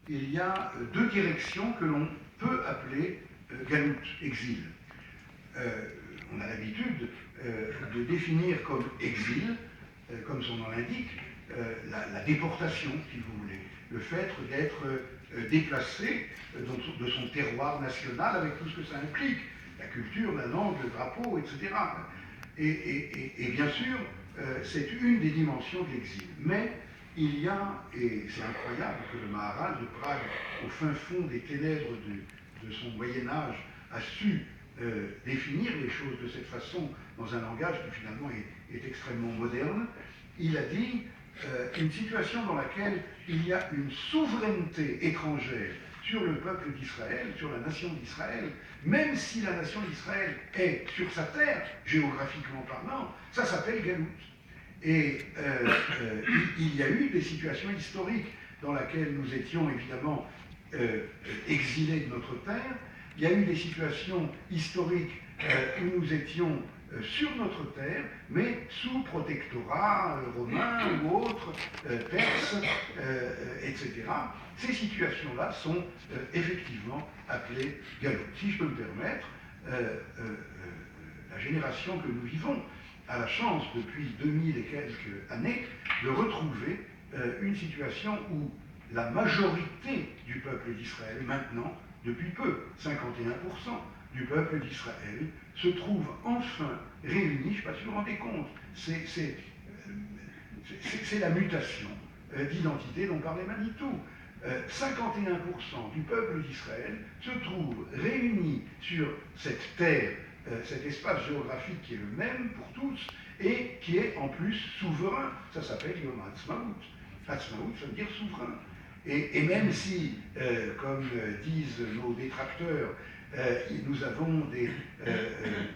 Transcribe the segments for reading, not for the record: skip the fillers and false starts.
il y a deux directions que l'on peut appeler galout, exil. On a l'habitude de définir comme exil, comme son nom l'indique, la déportation, si vous voulez, le fait d'être déplacé de son terroir national avec tout ce que ça implique, la culture, la langue, le drapeau, etc. Et bien sûr, c'est une des dimensions de l'exil. Mais il y a, et c'est incroyable que le Maharal de Prague, au fin fond des ténèbres de son Moyen-Âge, a su définir les choses de cette façon dans un langage qui finalement est extrêmement moderne. Il a dit une situation dans laquelle il y a une souveraineté étrangère sur le peuple d'Israël, sur la nation d'Israël, même si la nation d'Israël est sur sa terre, géographiquement parlant, ça s'appelle galout. Et il y a eu des situations historiques dans lesquelles nous étions évidemment exilés de notre terre. Il y a eu des situations historiques où nous étions sur notre terre, mais sous protectorat romain ou autre, perse, etc. Ces situations-là sont effectivement appelées galout. Si je peux me permettre, la génération que nous vivons a la chance, depuis 2000 et quelques années, de retrouver une situation où la majorité du peuple d'Israël, maintenant, depuis peu, 51% du peuple d'Israël, se trouve enfin réunis. Je ne sais pas si vous vous rendez compte, c'est la mutation d'identité dont parlait Manitou. 51% du peuple d'Israël se trouve réunis sur cette terre, cet espace géographique qui est le même pour tous et qui est en plus souverain. Ça s'appelle Yom Ha'atzmaut. Ha'atzmaut, ça veut dire souverain. Et même si, comme disent nos détracteurs, nous avons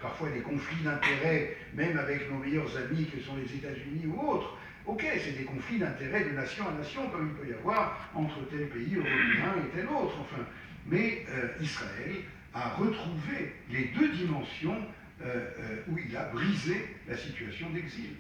parfois des conflits d'intérêts, même avec nos meilleurs amis que sont les États-Unis ou autres, ok, c'est des conflits d'intérêts de nation à nation, comme il peut y avoir entre tel pays européen et tel autre, enfin. Mais Israël a retrouvé les deux dimensions où il a brisé la situation d'exil.